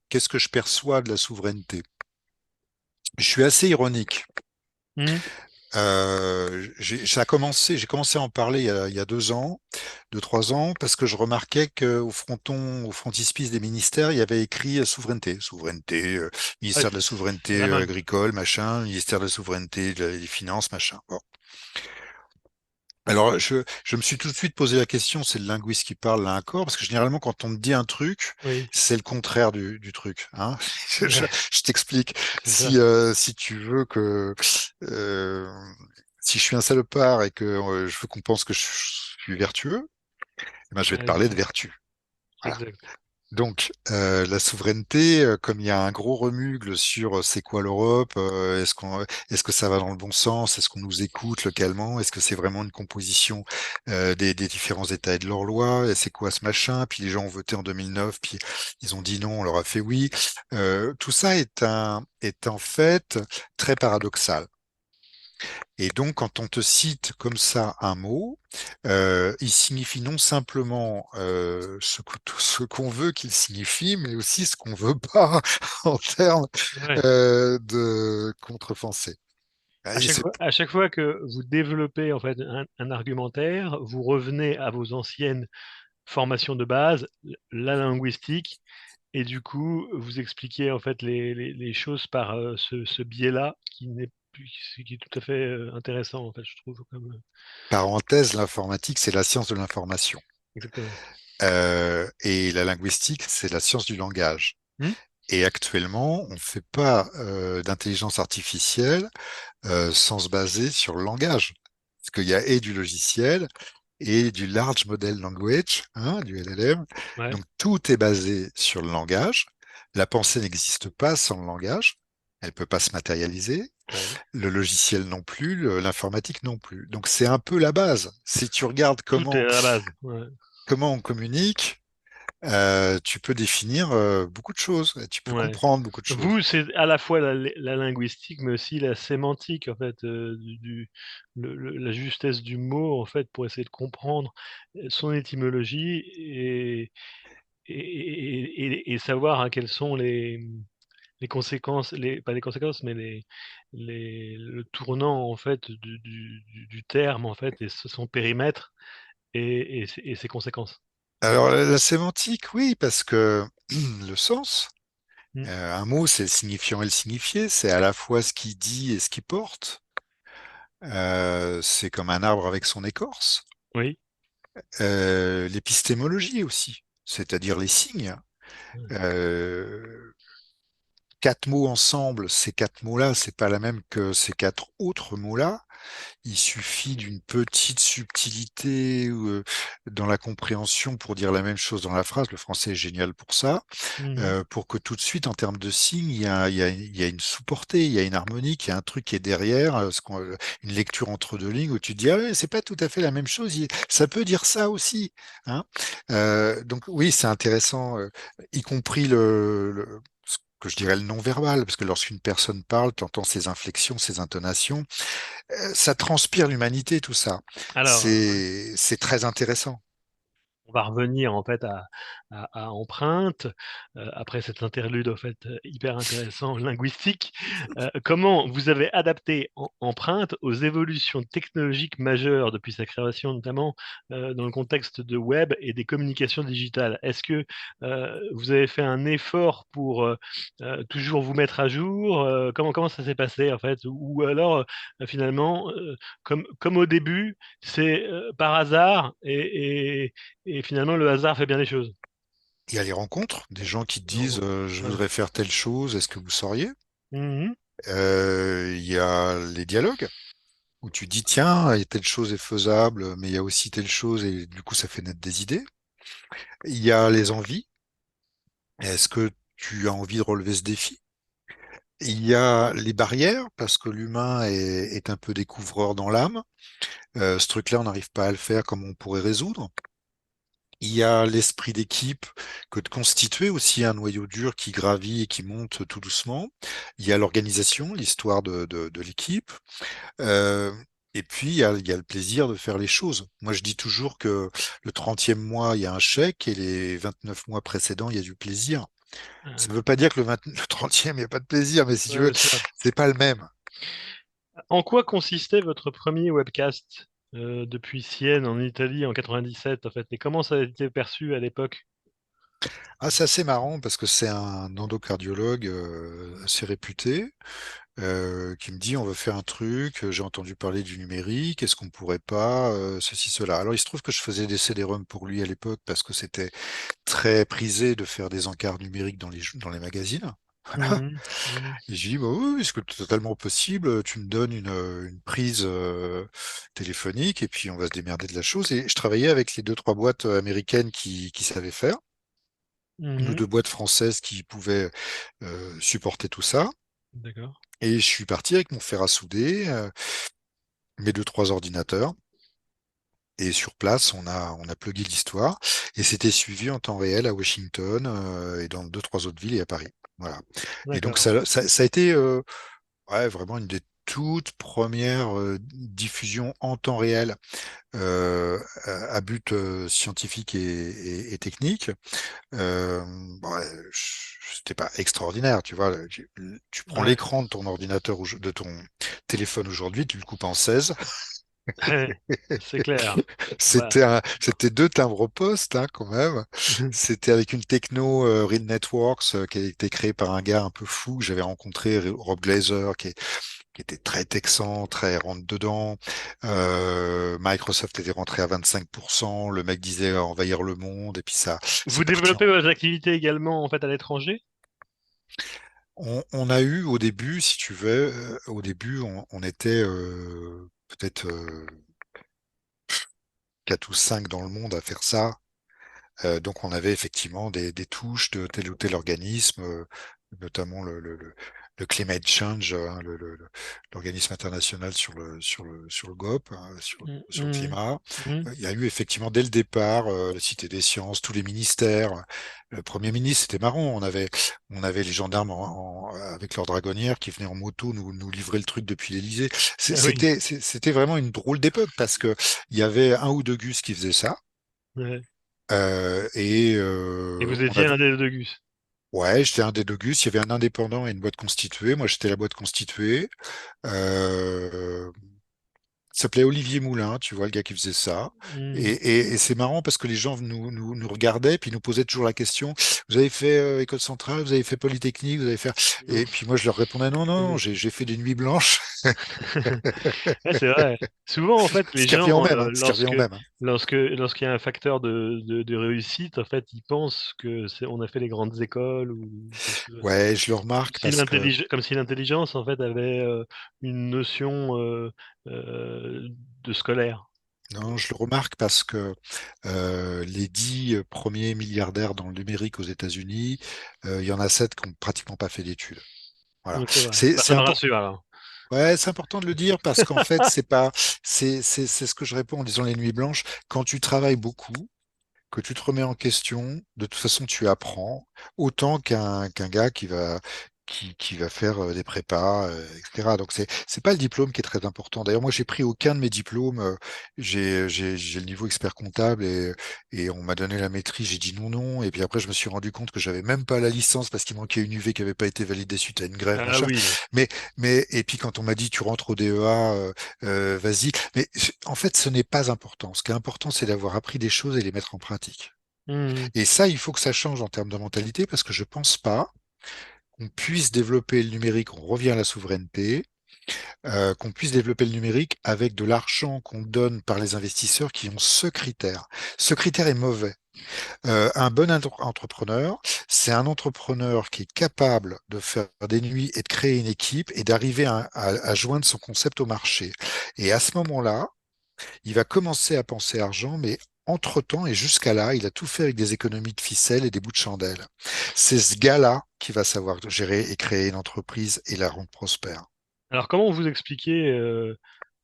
qu'est-ce que je perçois de la souveraineté? Je suis assez ironique. Hmm. J'ai commencé à en parler il y a 2 ans, 2, 3 ans, parce que je remarquais qu'au fronton, au frontispice des ministères, il y avait écrit souveraineté, souveraineté, Ouais, ministère de la c'est à souveraineté la mode. agricole, machin, ministère de la souveraineté des finances, machin. Bon. Alors, je me suis tout de suite posé la question, c'est le linguiste qui parle là encore, parce que généralement, quand on me dit un truc, Oui, c'est le contraire du truc, hein. Je, ouais, je t'explique. c'est ça. Si tu veux que, euh, si je suis un salopard et que je veux qu'on pense que je suis vertueux, eh ben, je vais te Ouais, parler de vertu. Voilà. exact. Donc, la souveraineté, comme il y a un gros remugle sur c'est quoi l'Europe, est-ce que ça va dans le bon sens, est-ce qu'on nous écoute localement, est-ce que c'est vraiment une composition des différents États et de leurs lois, et c'est quoi ce machin, puis les gens ont voté en 2009, puis ils ont dit non, on leur a fait oui. Tout ça est en fait très paradoxal. Et donc, quand on te cite comme ça un mot, il signifie non simplement ce qu'on veut qu'il signifie, mais aussi ce qu'on veut pas en termes Ouais. de contre-pensée. Et c'est À chaque fois que vous développez en fait un argumentaire, vous revenez à vos anciennes formation de base, la linguistique, et du coup, vous expliquez en fait les choses par ce biais-là qui est tout à fait intéressant, en fait, je trouve. Parenthèse, l'informatique, c'est la science de l'information. Exactement. Et la linguistique, c'est la science du langage. Hmm. Et actuellement, on ne fait pas d'intelligence artificielle sans se baser sur le langage. Parce qu'il y a et du logiciel et du Large Model Language, hein, du LLM. Ouais, Donc tout est basé sur le langage. La pensée n'existe pas sans le langage. Elle peut pas se matérialiser. ouais. Le logiciel non plus, l'informatique non plus. Donc c'est un peu la base. Si tu regardes Tout est à la base. Ouais. comment on communique, tu peux définir beaucoup de choses. Tu peux Ouais. comprendre beaucoup de choses. Vous, c'est à la fois la linguistique, mais aussi la sémantique, en fait, la justesse du mot, en fait, pour essayer de comprendre son étymologie et savoir hein, quelles sont les conséquences, pas les conséquences, mais le tournant, en fait, du terme, en fait, et son périmètre et ses conséquences. Alors la sémantique, oui, parce que le sens, Mm. un mot, c'est le signifiant et le signifié, c'est à la fois ce qu'il dit et ce qu'il porte. C'est comme un arbre avec son écorce. Oui. L'épistémologie aussi, c'est-à-dire les signes. Euh, Quatre mots ensemble, ces quatre mots-là, c'est pas la même que ces quatre autres mots-là. Il suffit d'une petite subtilité dans la compréhension pour dire la même chose dans la phrase. Le français est génial pour ça. Mhm. Pour que tout de suite, en termes de signes, il y a une sous-portée, il y a une harmonique, il y a un truc qui est derrière, une lecture entre deux lignes où tu te dis, ah ouais, c'est pas tout à fait la même chose, ça peut dire ça aussi. Hein. Donc oui, c'est intéressant, y compris ce que je dirais le non-verbal, parce que lorsqu'une personne parle, tu entends ses inflexions, ses intonations, ça transpire l'humanité, tout ça. Alors, C'est très intéressant. on va revenir en fait à Empreinte après cet interlude en fait hyper intéressant linguistique. Comment vous avez adapté Empreinte aux évolutions technologiques majeures depuis sa création, notamment dans le contexte de web et des communications digitales? Est-ce que vous avez fait un effort pour toujours vous mettre à jour? Comment ça s'est passé en fait? Ou alors finalement, comme au début, c'est par hasard et finalement, le hasard fait bien les choses. Il y a les rencontres, des gens qui te disent Oh, je ouais. voudrais faire telle chose, est-ce que vous sauriez? Mhm. Il y a les dialogues où tu dis tiens, telle chose est faisable, mais il y a aussi telle chose et du coup ça fait naître des idées. Il y a les envies. Est-ce que tu as envie de relever ce défi? Il y a les barrières parce que l'humain est un peu découvreur dans l'âme. Ce truc-là, on n'arrive pas à le faire comme on pourrait résoudre. Il y a l'esprit d'équipe que de constituer aussi un noyau dur qui gravit et qui monte tout doucement. Il y a l'organisation, l'histoire de l'équipe. Euh, et puis, il y a le plaisir de faire les choses. Moi, je dis toujours que le 30e mois, il y a un chèque et les 29 mois précédents, il y a du plaisir. Ça ne veut pas dire que le 30e, il n'y a pas de plaisir, mais si tu Ouais, veux, bien sûr. c'est pas le même. En quoi consistait votre premier webcast depuis Sienne en Italie en 97 en fait, et comment ça a été perçu à l'époque? Ah, c'est assez marrant parce que c'est un endocardiologue assez réputé qui me dit on veut faire un truc, j'ai entendu parler du numérique, est-ce qu'on pourrait pas ceci, cela. Alors il se trouve que je faisais des CD-ROM pour lui à l'époque parce que c'était très prisé de faire des encarts numériques dans les magazines. Voilà. Mhm. Mhm. Et je lui dis bah oui, oui, c'est totalement possible, tu me donnes une prise téléphonique et puis on va se démerder de la chose. Et je travaillais avec les deux, trois boîtes américaines qui savaient faire, une ou Mhm. deux boîtes françaises qui pouvaient supporter tout ça. D'accord. Et je suis parti avec mon fer à souder, mes deux, trois ordinateurs. Et sur place, on a plugué l'histoire. Et c'était suivi en temps réel à Washington et dans deux, trois autres villes et à Paris. Voilà. Et donc D'accord. ça a été ouais, vraiment une des toutes premières diffusions en temps réel à but scientifique et technique. Euh, ouais, c'était pas extraordinaire, tu vois. Tu prends Ouais. l'écran de ton ordinateur ou de ton téléphone aujourd'hui, tu le coupes en 16. C'est clair. Bah, C'était deux timbres-poste, hein, quand même. C'était avec une techno Real Networks qui a été créée par un gars un peu fou que j'avais rencontré, Rob Glazer, qui était très texan, très rentre-dedans. Microsoft était rentré à 25%. Le mec disait envahir le monde, et puis ça, vous c'est parti. développez vos activités également en fait à l'étranger? On a eu au début, si tu veux, au début, on était peut-être 4 ou 5 dans le monde à faire ça. Donc on avait effectivement des touches de tel ou tel organisme, notamment le Climate Change, hein, l'organisme international sur le GOP, hein, Mm, sur le mm, climat. mm. Il y a eu effectivement dès le départ la Cité des Sciences, tous les ministères. Le Premier ministre, c'était marrant. On avait les gendarmes avec leurs dragonnières qui venaient en moto nous livrer le truc depuis l'Élysée. Ah oui. C'était vraiment une drôle d'époque parce que il y avait un ou deux gus qui faisaient ça. Ouais. Et vous On étiez avait, un des deux Gus. ouais, j'étais un des deux gus. Il y avait un indépendant et une boîte constituée. Moi, j'étais la boîte constituée. Euh, Il s'appelait Olivier Moulin, tu vois, le gars qui faisait ça. Mm. Et c'est marrant parce que les gens nous regardaient puis nous posaient toujours la question, vous avez fait École centrale, vous avez fait Polytechnique, vous avez fait... Et puis moi, je leur répondais, non, non, j'ai fait des nuits blanches. Ouais, c'est vrai. Souvent, en fait, les Ce qui revient au gens, même, hein, ce qui revient au même, hein. lorsqu'il y a un facteur de réussite, en fait, ils pensent que on a fait les grandes écoles ou quelque chose comme ça. Ouais, je le remarque parce que Comme si l'intelligence, en fait, avait une notion euh, de scolaire. non, je le remarque parce que les 10 premiers milliardaires dans le numérique aux États-Unis, il y en a 7 qui n'ont pratiquement pas fait d'études. Voilà. Donc, c'est vrai. Bah, C'est ça me important. rassure alors. Ouais, c'est important de le dire parce qu'en fait, c'est pas, c'est ce que je réponds en disant les nuits blanches. Quand tu travailles beaucoup, que tu te remets en question, de toute façon, tu apprends autant qu'un gars qui va faire des prépas, etc. Donc c'est pas le diplôme qui est très important. D'ailleurs, moi, j'ai pris aucun de mes diplômes. J'ai le niveau expert comptable et on m'a donné la maîtrise. J'ai dit non, non. Et puis après, je me suis rendu compte que j'avais même pas la licence parce qu'il manquait une UV qui avait pas été validée suite à une grève, Ah machin. oui. Mais et puis quand on m'a dit tu rentres au DEA, vas-y. Mais en fait, ce n'est pas important. Ce qui est important, c'est d'avoir appris des choses et les mettre en pratique. Hmm. Et ça, il faut que ça change en termes de mentalité parce que je pense pas qu'on puisse développer le numérique, on revient à la souveraineté, qu'on puisse développer le numérique avec de l'argent qu'on donne par les investisseurs qui ont ce critère. Ce critère est mauvais. Un bon entrepreneur, c'est un entrepreneur qui est capable de faire des nuits et de créer une équipe et d'arriver à joindre son concept au marché. Et à ce moment-là, il va commencer à penser argent, mais entre-temps et jusqu'à là, il a tout fait avec des économies de ficelle et des bouts de chandelle. C'est ce gars-là qui va savoir gérer et créer une entreprise et la rendre prospère. Alors, comment vous expliquez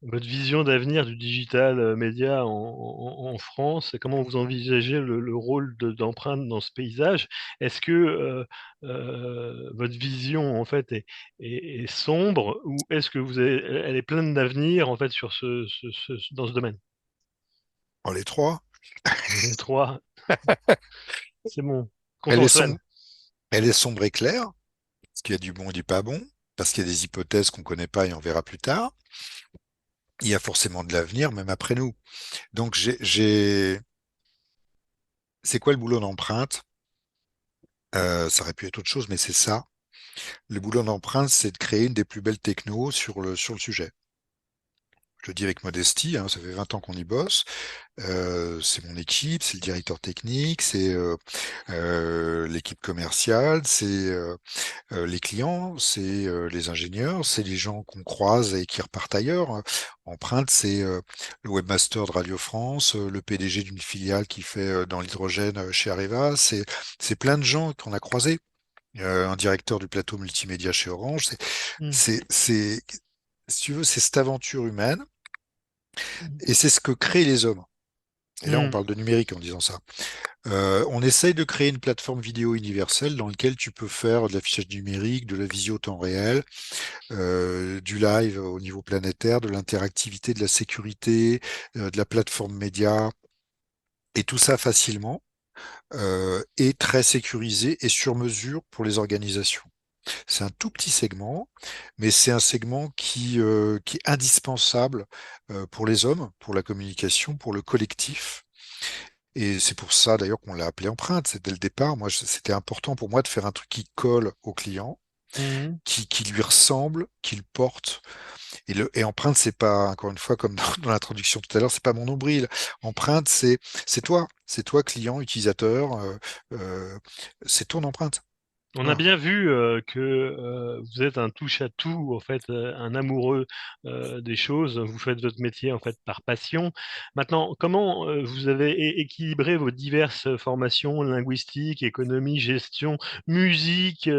votre vision d'avenir du digital média en France et comment vous envisagez le rôle d'empreinte dans ce paysage? Est-ce que votre vision en fait est sombre ou est-ce que elle est pleine d'avenir en fait sur dans ce domaine? En les trois, Les trois, c'est bon, elle est consensuel. sombre, elle est sombre et claire, parce qu'il y a du bon et du pas bon, parce qu'il y a des hypothèses qu'on connaît pas et on verra plus tard. Il y a forcément de l'avenir, même après nous. Donc, c'est quoi le boulot d'empreinte? Ça aurait pu être autre chose, mais c'est ça. Le boulot d'empreinte, c'est de créer une des plus belles technos sur le sujet. Je le dis avec modestie, hein, ça fait 20 ans qu'on y bosse. C'est mon équipe, c'est le directeur technique, c'est l'équipe commerciale, c'est les clients, c'est les ingénieurs, c'est les gens qu'on croise et qui repartent ailleurs. Empreinte, c'est le webmaster de Radio France, le PDG d'une filiale qui fait dans l'hydrogène chez Areva. C'est plein de gens qu'on a croisés. Un directeur du plateau multimédia chez Orange. Hmm. Si tu veux, c'est cette aventure humaine Hmm. et c'est ce que créent les hommes. Et là, on Hmm. parle de numérique en disant ça. On essaye de créer une plateforme vidéo universelle dans laquelle tu peux faire de l'affichage numérique, de la visio temps réel, du live au niveau planétaire, de l'interactivité, de la sécurité, de la plateforme média, et tout ça facilement et très sécurisé et sur mesure pour les organisations. C'est un tout petit segment, mais c'est un segment qui est indispensable pour les hommes, pour la communication, pour le collectif. Et c'est pour ça d'ailleurs qu'on l'a appelé empreinte. C'est dès le départ, moi, c'était important pour moi de faire un truc qui colle au client, Mhm. qui lui ressemble, qui le porte. Et empreinte, c'est pas, encore une fois, comme dans l'introduction tout à l'heure, c'est pas mon nombril. Empreinte, c'est toi, client, utilisateur, c'est ton empreinte. On a Voilà. bien vu que vous êtes un touche-à-tout, en fait, un amoureux des choses. Vous faites votre métier en fait par passion. Maintenant, comment vous avez équilibré vos diverses formations linguistiques, économie, gestion, musique,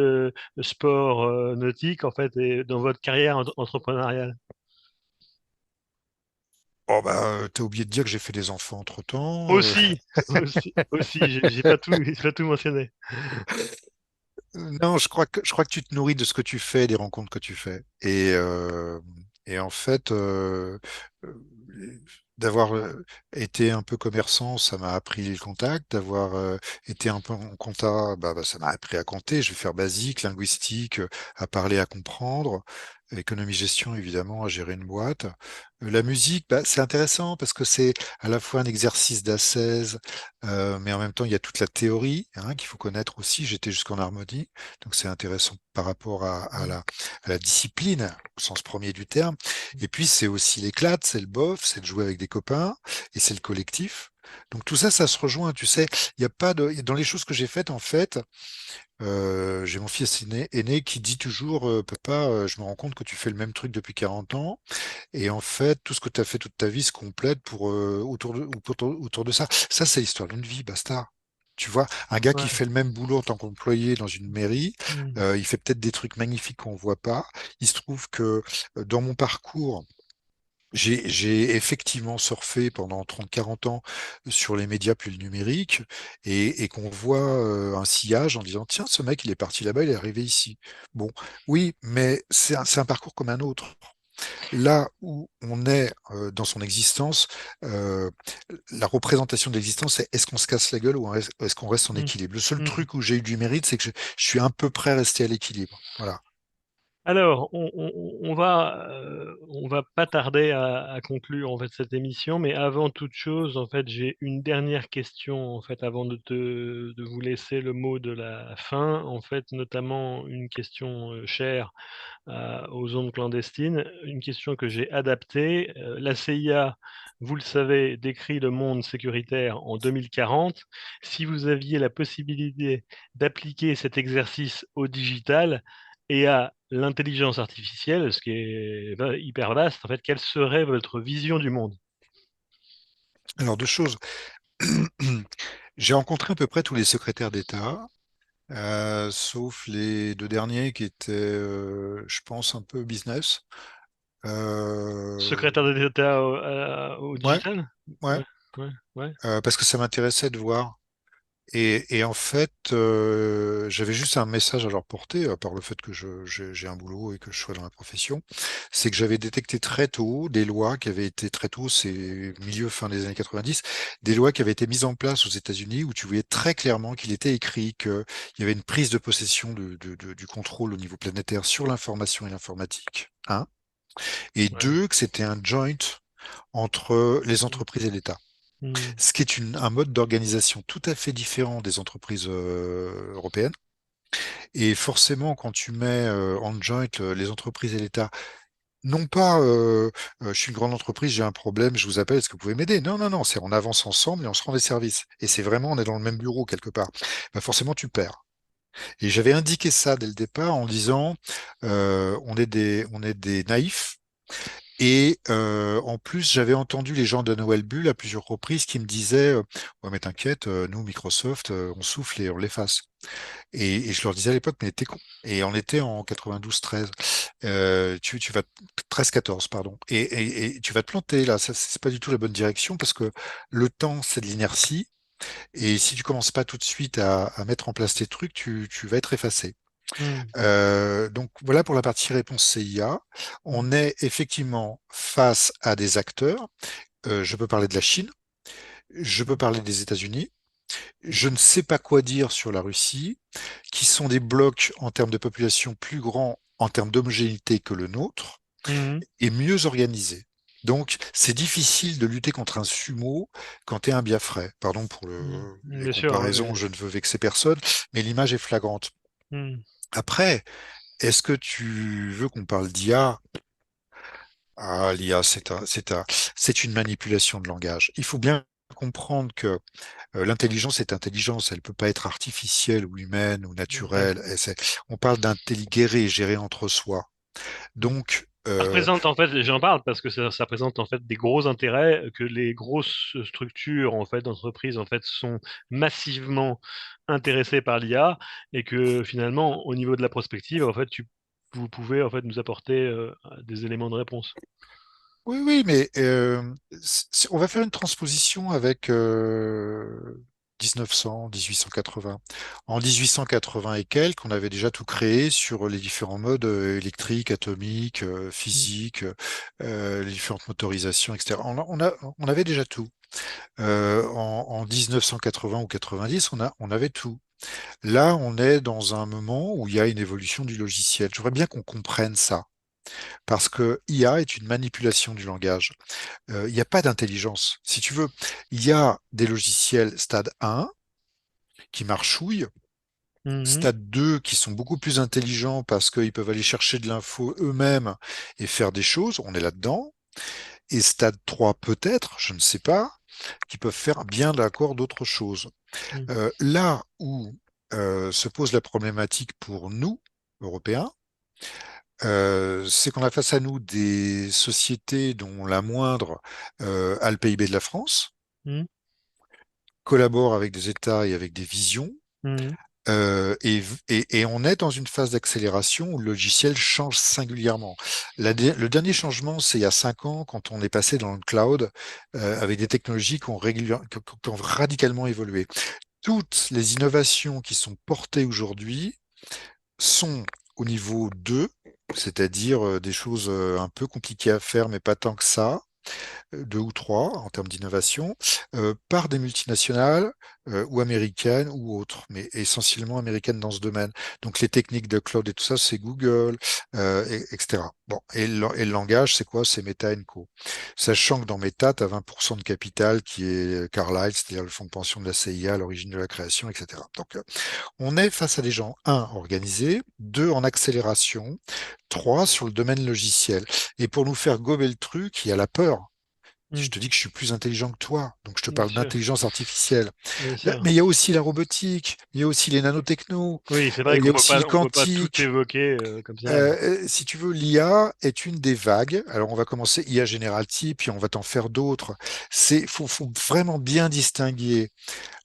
sport, nautique, en fait, et dans votre carrière entrepreneuriale? Oh bah, t'as oublié de dire que j'ai fait des enfants entre-temps. Aussi, aussi, j'ai pas tout, j'ai pas tout mentionné. Non, je crois que tu te nourris de ce que tu fais, des rencontres que tu fais. Et en fait, euh, d'avoir été un peu commerçant, ça m'a appris le contact. D'avoir été un peu en compta, ça m'a appris à compter. Je vais faire basique, linguistique, à parler, à comprendre. Économie-gestion, évidemment, à gérer une boîte. La musique, c'est intéressant parce que c'est à la fois un exercice d'ascèse, mais en même temps, il y a toute la théorie qu'il faut connaître aussi. J'étais jusqu'en harmonie. Donc c'est intéressant par rapport à la discipline, au sens premier du terme. Et puis c'est aussi l'éclate, c'est le bof, c'est de jouer avec des copains, et c'est le collectif. Donc tout ça, ça se rejoint, tu sais. Il y a pas de, dans les choses que j'ai faites, en fait, j'ai mon fils aîné qui dit toujours, Papa, je me rends compte que tu fais le même truc depuis 40 ans. Et en fait, tout ce que tu as fait toute ta vie se complète autour de ça. Ça, c'est l'histoire d'une vie, basta. Tu vois, un gars qui Ouais. fait le même boulot en tant qu'employé dans une mairie, Hmm. il fait peut-être des trucs magnifiques qu'on voit pas. Il se trouve que dans mon parcours, j'ai effectivement surfé pendant 30-40 ans sur les médias puis le numérique et qu'on voit un sillage en disant, tiens, ce mec, il est parti là-bas, il est arrivé ici. Bon, oui, mais c'est un parcours comme un autre. Là où on est dans son existence, euh, la représentation de l'existence, c'est est-ce qu'on se casse la gueule ou est-ce qu'on reste en Hmm. équilibre? Le seul Hmm. truc où j'ai eu du mérite, c'est que je suis un peu près resté à l'équilibre. Voilà. Alors, on va pas tarder à conclure en fait cette émission, mais avant toute chose, en fait, j'ai une dernière question en fait avant de vous laisser le mot de la fin, en fait, notamment une question chère aux ondes clandestines, une question que j'ai adaptée. La CIA, vous le savez, décrit le monde sécuritaire en 2040. Si vous aviez la possibilité d'appliquer cet exercice au digital et à l'intelligence artificielle, ce qui est hyper vaste, en fait, quelle serait votre vision du monde? Alors, deux choses. J'ai rencontré à peu près tous les secrétaires d'État, sauf les deux derniers qui étaient, je pense, un peu business. Euh, Secrétaire d'État au ouais, digital? ouais, Ouais, ouais, ouais, parce que ça m'intéressait de voir. Et en fait, j'avais juste un message à leur porter, à part le fait que j'ai un boulot et que je sois dans la profession, c'est que j'avais détecté très tôt des lois qui avaient été très tôt, c'est milieu fin des années 90, des lois qui avaient été mises en place aux États-Unis où tu voyais très clairement qu'il était écrit qu'il y avait une prise de possession du contrôle au niveau planétaire sur l'information et l'informatique. Un. Et ouais. deux, que c'était un joint entre les Mm, entreprises et l'État. mm, Ce qui est un mode d'organisation tout à fait différent des entreprises européennes. Et forcément, quand tu mets en joint les entreprises et l'État, non pas je suis une grande entreprise, j'ai un problème, je vous appelle, est-ce que vous pouvez m'aider? Non, non, non, c'est on avance ensemble et on se rend des services. Et c'est vraiment, on est dans le même bureau quelque part. Forcément, tu perds. Et j'avais indiqué ça dès le départ en disant on est des naïfs. Et en plus, j'avais entendu les gens de Noël Bull à plusieurs reprises qui me disaient ouais, mais t'inquiète, nous, Microsoft, on souffle et on l'efface. Et je leur disais à l'époque, mais t'es con. Et on était en 92-13. Tu vas 13-14, pardon. Et tu vas te planter là. Ça, c'est pas du tout la bonne direction parce que le temps, c'est de l'inertie. Et si tu commences pas tout de suite à mettre en place tes trucs, tu vas être effacé. mm, Donc voilà pour la partie réponse CIA. On mm, est effectivement face à des acteurs. Je peux parler de la Chine, je peux mm, parler des États-Unis, je ne sais pas quoi dire sur la Russie, qui sont des blocs en termes de population plus grands en termes d'homogénéité que le nôtre Mhm. et mieux organisés. Donc, c'est difficile de lutter contre un sumo quand tu es un Biafrais. Pardon pour Mhm. les Bien sûr, comparaisons, ouais. je ne veux vexer personne, mais l'image est flagrante. Mhm. Après, est-ce que tu veux qu'on parle d'IA? Ah, l'IA, c'est une manipulation de langage. Il faut bien comprendre que l'intelligence est intelligence, elle peut pas être artificielle ou humaine ou Ouais. naturelle. On parle d'intelligérer, gérer entre soi. Donc, Ça représente en fait, j'en parle parce que ça présente en fait des gros intérêts que les grosses structures en fait d'entreprises en fait sont massivement intéressées par l'IA et que finalement au niveau de la prospective en fait vous pouvez en fait nous apporter des éléments de réponse. oui, oui, mais on va faire une transposition avec 1900, 1880. En 1880 et quelques, on avait déjà tout créé sur les différents modes électriques, atomiques, Mm. physiques, les différentes motorisations, etc. On avait déjà tout. En 1980 ou 90, on avait tout. Là, on est dans un moment où il y a une évolution du logiciel. Je voudrais bien qu'on comprenne ça. Parce que IA est une manipulation du langage. Il n'y a pas d'intelligence. Si tu veux, il y a des logiciels stade 1 qui marchouillent, Mhm. stade 2 qui sont beaucoup plus intelligents parce qu'ils peuvent aller chercher de l'info eux-mêmes et faire des choses, on est là-dedans, et stade 3 peut-être, je ne sais pas, qui peuvent faire bien d'accord d'autres choses. Mm. Là où se pose la problématique pour nous, Européens, c'est qu'on a face à nous des sociétés dont la moindre a le PIB de la France, Mm. collabore avec des États et avec des visions, Mm. et on est dans une phase d'accélération où le logiciel change singulièrement. Le dernier changement, c'est il y a 5 ans, quand on est passé dans le cloud, avec des technologies qui ont radicalement évolué. Toutes les innovations qui sont portées aujourd'hui sont au niveau 2, c'est-à-dire des choses un peu compliquées à faire, mais pas tant que ça, 2 ou 3 en termes d'innovation, par des multinationales ou américaines ou autres, mais essentiellement américaines dans ce domaine. Donc les techniques de cloud et tout ça, c'est Google, etc. Bon, et le langage, c'est quoi? C'est Meta Co. Sachant que dans Meta, tu as 20% de capital qui est Carlyle, c'est-à-dire le fonds de pension de la CIA à l'origine de la création, etc. Donc on est face à des gens, un, organisés, deux, en accélération, trois, sur le domaine logiciel. Et pour nous faire gober le truc, il y a la peur. Je Mm. te dis que je suis plus intelligent que toi, donc je te Bien parle sûr, d'intelligence artificielle. bien sûr. Mais il y a aussi la robotique, il y a aussi les nanotechnos, Oui, c'est vrai il y a qu'on aussi le on peut pas tout quantique. évoquer comme ça. Si tu veux, l'IA est une des vagues. Alors, on va commencer IA générative, puis on va t'en faire d'autres. Faut vraiment bien distinguer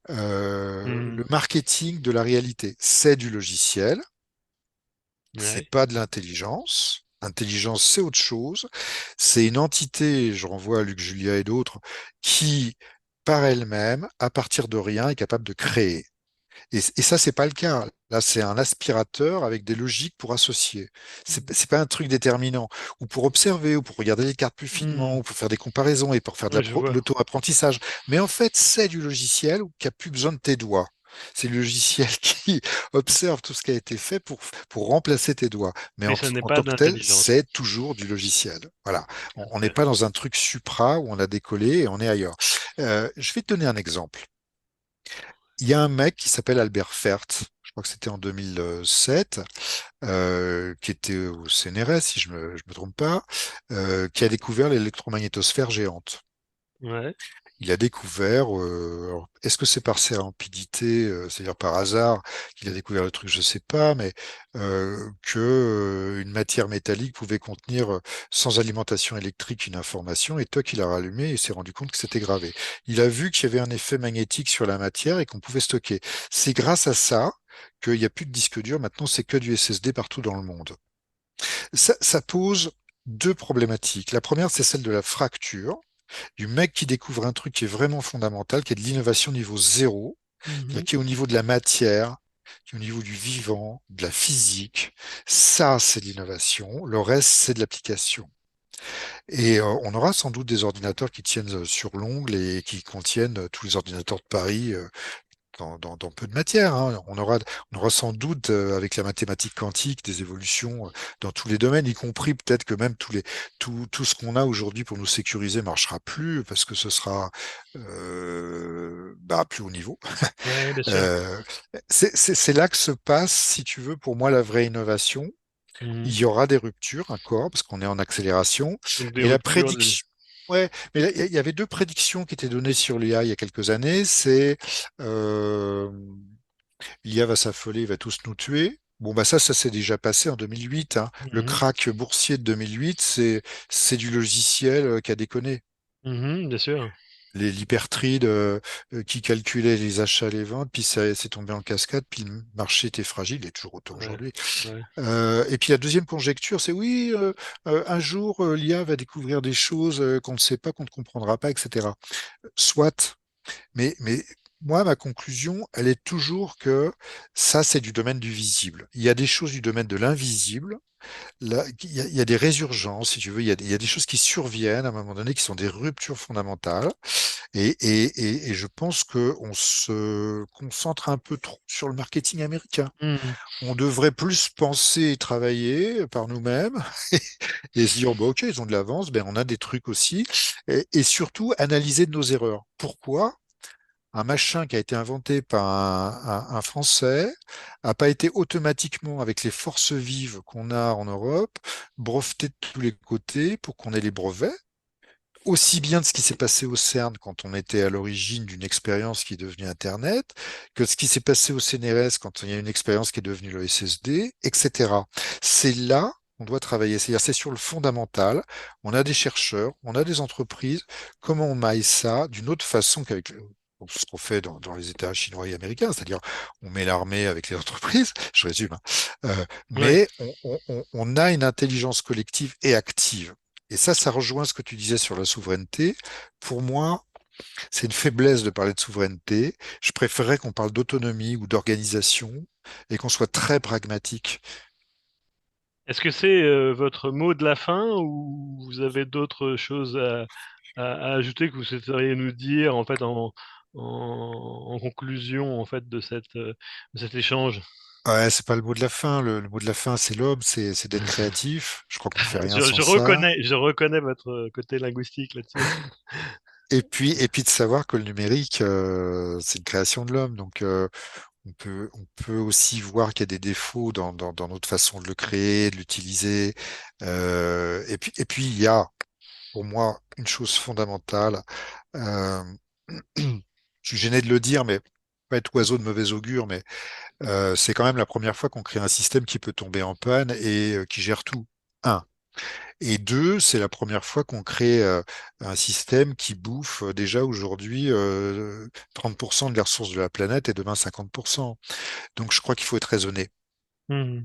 Mm. le marketing de la réalité. C'est du logiciel, c'est Ouais. pas de l'intelligence. L'intelligence, c'est autre chose. C'est une entité, je renvoie à Luc Julia et d'autres, qui, par elle-même, à partir de rien, est capable de créer. Et ça, c'est pas le cas. Là, c'est un aspirateur avec des logiques pour associer. C'est pas un truc déterminant. Ou pour observer, ou pour regarder les cartes plus finement, Mm. ou pour faire des comparaisons et pour faire de Ouais, je vois. l'auto-apprentissage. Mais en fait, c'est du logiciel qui a plus besoin de tes doigts. C'est le logiciel qui observe tout ce qui a été fait pour remplacer tes doigts. Mais Mais ça n'est en pas tant que tel, d'intelligence. c'est toujours du logiciel. Voilà. On n'est Ouais. pas dans un truc supra où on a décollé et on est ailleurs. Je vais te donner un exemple. Il y a un mec qui s'appelle Albert Fert, je crois que c'était en 2007, qui était au CNRS, si je me trompe pas, qui a découvert l'électromagnétosphère géante. Ouais. Il a découvert, alors, est-ce que c'est par sérendipité, c'est-à-dire par hasard qu'il a découvert le truc, je sais pas, mais que une matière métallique pouvait contenir sans alimentation électrique une information, et toi qui l'as rallumé, il s'est rendu compte que c'était gravé. Il a vu qu'il y avait un effet magnétique sur la matière et qu'on pouvait stocker. C'est grâce à ça qu'il n'y a plus de disque dur, maintenant c'est que du SSD partout dans le monde. Ça pose deux problématiques. La première, c'est celle de la fracture du mec qui découvre un truc qui est vraiment fondamental, qui est de l'innovation niveau zéro, c'est-à-dire Mhm. qui est au niveau de la matière, qui est au niveau du vivant, de la physique. Ça, c'est de l'innovation. Le reste, c'est de l'application. Et on aura sans doute des ordinateurs qui tiennent sur l'ongle et qui contiennent tous les ordinateurs de Paris dans peu de matière, hein. On aura sans doute, avec la mathématique quantique, des évolutions dans tous les domaines, y compris peut-être que même tout ce qu'on a aujourd'hui pour nous sécuriser marchera plus parce que ce sera à plus haut niveau. Ouais, bien sûr. Euh, c'est là que se passe, si tu veux, pour moi, la vraie innovation. Mmh. Il y aura des ruptures encore parce qu'on est en accélération. Donc des Mais la ruptures de prédiction, ouais, mais là, il y avait deux prédictions qui étaient données sur l'IA il y a quelques années. C'est euh, l'IA va s'affoler, il va tous nous tuer. Bon, bah ça s'est déjà passé en 2008, hein. Le mmh crack boursier de 2008, c'est du logiciel qui a déconné. mh. Bien sûr. L'hypertrade qui calculait les achats et les ventes, puis ça s'est tombé en cascade, puis le marché était fragile, il est toujours autant Ouais, aujourd'hui. ouais. Et puis la deuxième conjecture, c'est oui, un jour l'IA va découvrir des choses qu'on ne sait pas, qu'on ne comprendra pas, etc. Soit, mais moi, ma conclusion, elle est toujours que ça, c'est du domaine du visible. Il y a des choses du domaine de l'invisible. Là, il y a des résurgences, si tu veux, il y a des choses qui surviennent à un moment donné qui sont des ruptures fondamentales. Et je pense qu'on se concentre un peu trop sur le marketing américain. Mmh. On devrait plus penser et travailler par nous-mêmes et se dire, bon, OK, ils ont de l'avance, ben, on a des trucs aussi. Et surtout, analyser de nos erreurs. Pourquoi un machin qui a été inventé par un Français n'a pas été automatiquement, avec les forces vives qu'on a en Europe, breveté de tous les côtés pour qu'on ait les brevets? Aussi bien de ce qui s'est passé au CERN quand on était à l'origine d'une expérience qui est devenue Internet, que ce qui s'est passé au CNRS quand il y a une expérience qui est devenue le SSD, etc. C'est là qu'on doit travailler. C'est-à-dire, c'est sur le fondamental. On a des chercheurs, on a des entreprises. Comment on maille ça d'une autre façon qu'avec ce qu'on fait dans les États chinois et américains, c'est-à-dire on met l'armée avec les entreprises, je résume, hein. Ouais. Mais on a une intelligence collective et active. Et ça rejoint ce que tu disais sur la souveraineté. Pour moi, c'est une faiblesse de parler de souveraineté. Je préférerais qu'on parle d'autonomie ou d'organisation et qu'on soit très pragmatique. Est-ce que c'est, votre mot de la fin ou vous avez d'autres choses à ajouter que vous souhaiteriez nous dire en fait en conclusion en fait de cet échange? Ouais, c'est pas le mot de la fin. Le mot de la fin, c'est l'homme, c'est d'être créatif. Je crois qu'on fait rien sans ça. Je reconnais votre côté linguistique là-dessus. Et puis de savoir que le numérique, c'est une création de l'homme. Donc, on peut aussi voir qu'il y a des défauts dans notre façon de le créer, de l'utiliser. Et puis, il y a, pour moi, une chose fondamentale. Euh, je suis gêné de le dire, mais pas être oiseau de mauvais augure, mais c'est quand même la première fois qu'on crée un système qui peut tomber en panne et qui gère tout. Un. Et deux, c'est la première fois qu'on crée un système qui bouffe déjà aujourd'hui 30% de les ressources de la planète et demain 50%. Donc je crois qu'il faut être raisonné. Mmh.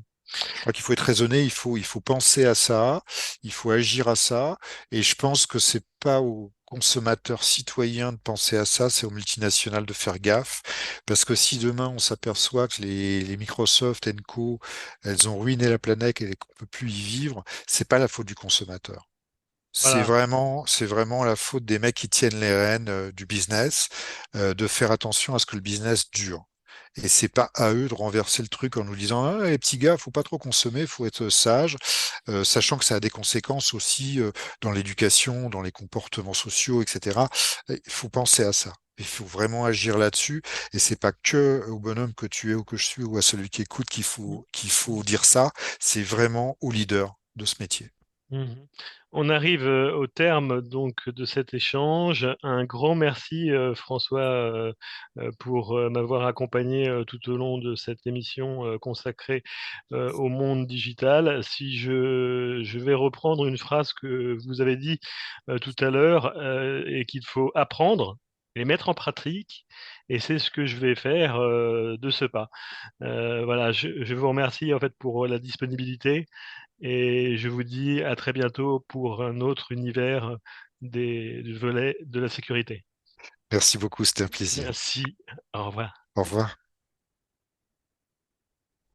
Je crois qu'il faut être raisonné, il faut penser à ça, il faut agir à ça. Et je pense que c'est pas aux consommateurs citoyens de penser à ça, c'est aux multinationales de faire gaffe. Parce que si demain on s'aperçoit que les Microsoft et Co, elles ont ruiné la planète et qu'on peut plus y vivre, c'est pas la faute du consommateur. Voilà. C'est vraiment la faute des mecs qui tiennent les rênes du business, de faire attention à ce que le business dure. Et c'est pas à eux de renverser le truc en nous disant, ah, les petits gars, faut pas trop consommer, faut être sage, sachant que ça a des conséquences aussi dans l'éducation, dans les comportements sociaux, etc. Il faut penser à ça. Il faut vraiment agir là-dessus. Et c'est pas que au bonhomme que tu es ou que je suis ou à celui qui écoute qu'il faut dire ça. C'est vraiment au leader de ce métier. Mmh. On arrive, au terme donc de cet échange. Un grand merci, François, pour, m'avoir accompagné, tout au long de cette émission, consacrée, au monde digital. Si je vais reprendre une phrase que vous avez dit, tout à l'heure, et qu'il faut apprendre et mettre en pratique et c'est ce que je vais faire, de ce pas. Voilà, je vous remercie en fait pour la disponibilité et je vous dis à très bientôt pour un autre univers des volets de la sécurité. Merci beaucoup, c'était un plaisir. Merci, au revoir. Au revoir.